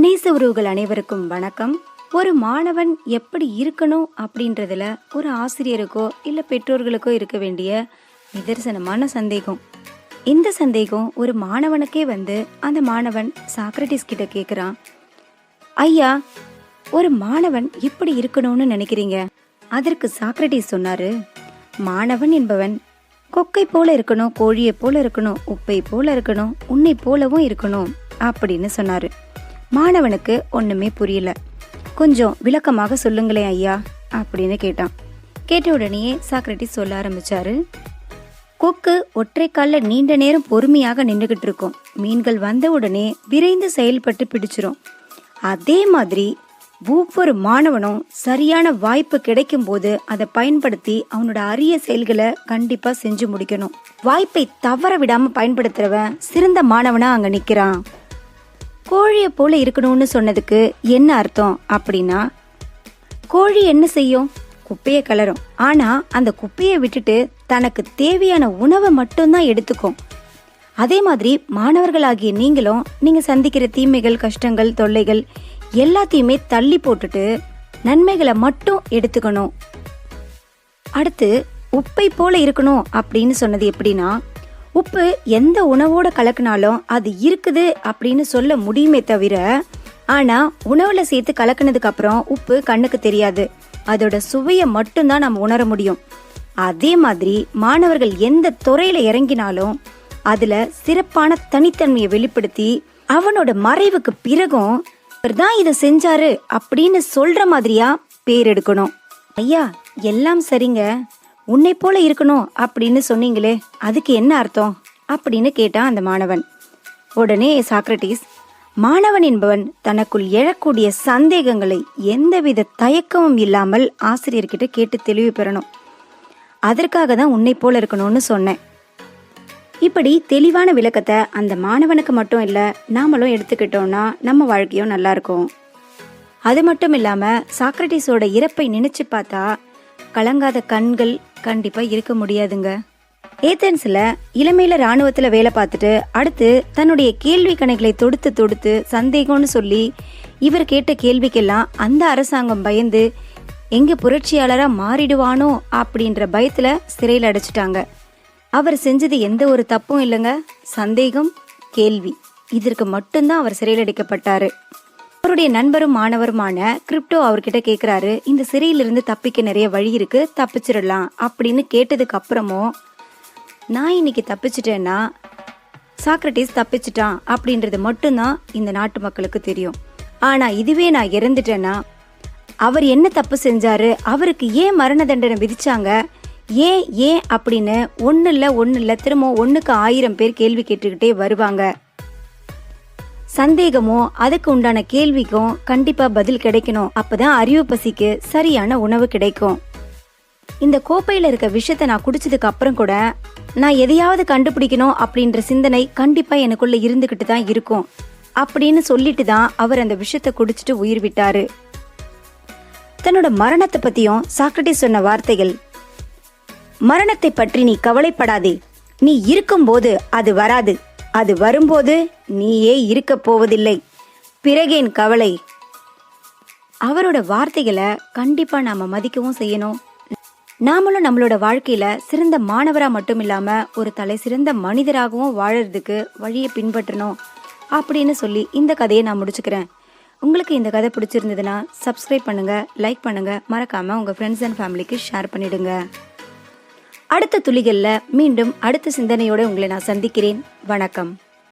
நேச உறவுகள் அனைவருக்கும் வணக்கம். ஒரு மாணவன் எப்படி இருக்கணும் அப்படின்றதுல ஒரு ஆசிரியருக்கோ இல்லை பெற்றோர்களுக்கோ இருக்க வேண்டிய நிதர்சனமான சந்தேகம். இந்த சந்தேகம் ஒரு மாணவனுக்கே வந்து அந்த மாணவன் சாக்ரட்டிஸ் கிட்ட கேட்குறான், ஐயா, ஒரு மாணவன் எப்படி இருக்கணும்னு நினைக்கிறீங்க? அதற்கு சாக்ரட்டிஸ் சொன்னாரு, மாணவன் என்பவன் கொக்கை போல இருக்கணும், கோழியை போல இருக்கணும், உப்பை போல இருக்கணும், உன்னை போலவும் இருக்கணும் அப்படின்னு சொன்னாரு. மாணவனுக்கு ஒண்ணுமே புரியல. கொஞ்சம் விளக்கமாக சொல்லுங்களேன் ஐயா அப்படின்னு கேட்டான். கேட்ட உடனே சாக்ரட்டிஸ் சொல்ல ஆரம்பிச்சாரு, கொக்கு ஒற்றை கால்ல நீண்ட நேரம் பொறுமையாக நின்றுகிட்டு இருக்கும். மீன்கள் வந்த உடனே விரைந்து செயல்பட்டு பிடிச்சிரும். அதே மாதிரி ஒவ்வொரு மாணவனும் சரியான வாய்ப்பு கிடைக்கும் போது அதை பயன்படுத்தி அவனோட அரிய செயல்களை கண்டிப்பா செஞ்சு முடிக்கணும். வாய்ப்பை தவற விடாம பயன்படுத்துறவன் சிறந்த மாணவனா அங்க நிக்கிறான். கோழியை போல இருக்கணும்னு சொன்னதுக்கு என்ன அர்த்தம் அப்படின்னா, கோழி என்ன செய்யும்? குப்பையை கிளறும். ஆனா அந்த குப்பையை விட்டுட்டு தனக்கு தேவையான உணவை மட்டும்தான் எடுத்துக்கும். அதே மாதிரி மாணவர்களாகிய நீங்களும் நீங்க சந்திக்கிற தீமைகள், கஷ்டங்கள், தொல்லைகள் எல்லாத்தையுமே தள்ளி போட்டுட்டு நன்மைகளை மட்டும் எடுத்துக்கணும். அடுத்து உப்பை போல இருக்கணும் அப்படின்னு சொன்னது எப்படின்னா, உப்பு எந்த உணவோட கலக்கினாலும் அது இருக்குது அப்படின்னு சொல்ல முடியுமே தவிர, ஆனா உணவுல சேர்த்து கலக்கினதுக்கு அப்புறம் உப்பு கண்ணுக்கு தெரியாது. அதோட சுவையை மட்டும்தான் நம்ம உணர முடியும். அதே மாதிரி மாணவர்கள் எந்த துறையில இறங்கினாலும் அதுல சிறப்பான தனித்தன்மையை வெளிப்படுத்தி அவனோட மறைவுக்கு பிறகும் தான் இதை செஞ்சாரு அப்படின்னு சொல்ற மாதிரியா பேர் எடுக்கணும். ஐயா, எல்லாம் சரிங்க, உன்னை போல இருக்கணும் அப்படின்னு சொன்னீங்களே, அதுக்கு என்ன அர்த்தம் அப்படின்னு கேட்டான் அந்த மாணவன். உடனே சாக்ரட்டிஸ், மாணவன் என்பவன் தனக்குள் எழக்கூடிய சந்தேகங்களை எந்தவித தயக்கமும் இல்லாமல் ஆசிரியர்கிட்ட கேட்டு தெளிவு பெறணும். அதற்காக தான் உன்னை போல இருக்கணும்னு சொன்னேன். இப்படி தெளிவான விளக்கத்தை அந்த மாணவனுக்கு மட்டும் இல்ல, நாமளும் எடுத்துக்கிட்டோம்னா நம்ம வாழ்க்கையும் நல்லா இருக்கும். அது மட்டும் இல்லாம சாக்ரட்டிஸோட இறப்பை நினைச்சு பார்த்தா கலங்காத கண்கள் கண்டிப்பா இருக்க முடியாதுங்க. ஏதென்ஸ்ல இளமையில ராணுவத்துல வேலை பார்த்துட்டு அடுத்து தன்னுடைய கேள்வி கணைகளை தொடுத்து சந்தேகம்னு சொல்லி இவர் கேட்ட கேள்விக்கெல்லாம் அந்த அரசாங்கம் பயந்து எங்க புரட்சியாளரா மாறிடுவானோ அப்படின்ற பயத்துல சிறையில் அடைச்சிட்டாங்க. அவர் செஞ்சது எந்த ஒரு தப்பும் இல்லைங்க, சந்தேகம், கேள்வி, இதற்கு மட்டும்தான் அவர் சிறையில் அடைக்கப்பட்டாரு. அவருடைய நண்பரும் மாணவருமான கிரிப்டோ அவர்கிட்ட கேக்குறாரு, இந்த சிறையிலிருந்து தப்பிக்க நிறைய வழி இருக்கு, தப்பிச்சிடலாம் அப்படின்னு கேட்டதுக்கு அப்புறமும், நான் இன்னைக்கு தப்பிச்சிட்டேன்னா சாக்ரட்டிஸ் தப்பிச்சிட்டான் அப்படின்றது மட்டும்தான் இந்த நாட்டு மக்களுக்கு தெரியும். ஆனா இதுவே நான் இறந்துட்டேன்னா அவர் என்ன தப்பு செஞ்சாரு, அவருக்கு ஏன் மரண தண்டனை விதிச்சாங்க, ஏன் அப்படின்னு ஒன்னு இல்ல திரும்ப 1க்கு 1000 பேர் கேள்வி கேட்டுக்கிட்டே வருவாங்க. சந்தேகமும் அதுக்கு உண்டான கேள்விக்கும் கண்டிப்பா பதில் கிடைக்கணும். அப்பதான் அறிவு பசிக்கு சரியான உணவு கிடைக்கும். இந்த கோப்பையில இருக்க விஷயத்தை நான் குடிச்சதுக்கு அப்புறம் கூட நான் எதையாவது கண்டுபிடிக்கணும் அப்படின்ற சிந்தனை கண்டிப்பா எனக்குள்ள இருந்துகிட்டு தான் இருக்கும் அப்படின்னு சொல்லிட்டு தான் அவர் அந்த விஷயத்தை குடிச்சிட்டு உயிர் விட்டாரு. தன்னோட மரணத்தை பத்தியும் சாக்ரட்டிஸ் சொன்ன வார்த்தைகள், மரணத்தை பற்றி நீ கவலைப்படாதே, நீ இருக்கும்போது அது வராது, அது வரும்போது நீயே இருக்க போவதில்லை, பிறகேன் கவலை. அவரோட வார்த்தைகளை கண்டிப்பா நாம மதிக்கவும் செய்யணும். நாமளும் நம்மளோட வாழ்க்கையில சிறந்த மாணவரா மட்டும் இல்லாம ஒரு தலை சிறந்த மனிதராகவும் வாழறதுக்கு வழியை பின்பற்றணும் அப்படின்னு சொல்லி இந்த கதையை நான் முடிச்சுக்கிறேன். உங்களுக்கு இந்த கதை பிடிச்சிருந்ததுன்னா சப்ஸ்கிரைப் பண்ணுங்க, லைக் பண்ணுங்க, மறக்காம உங்க ஃப்ரெண்ட்ஸ் அண்ட் ஃபேமிலிக்கு ஷேர் பண்ணிடுங்க. அடுத்த துளிகள்ல மீண்டும் அடுத்த சிந்தனையோட உங்களை நான் சந்திக்கிறேன். வணக்கம்.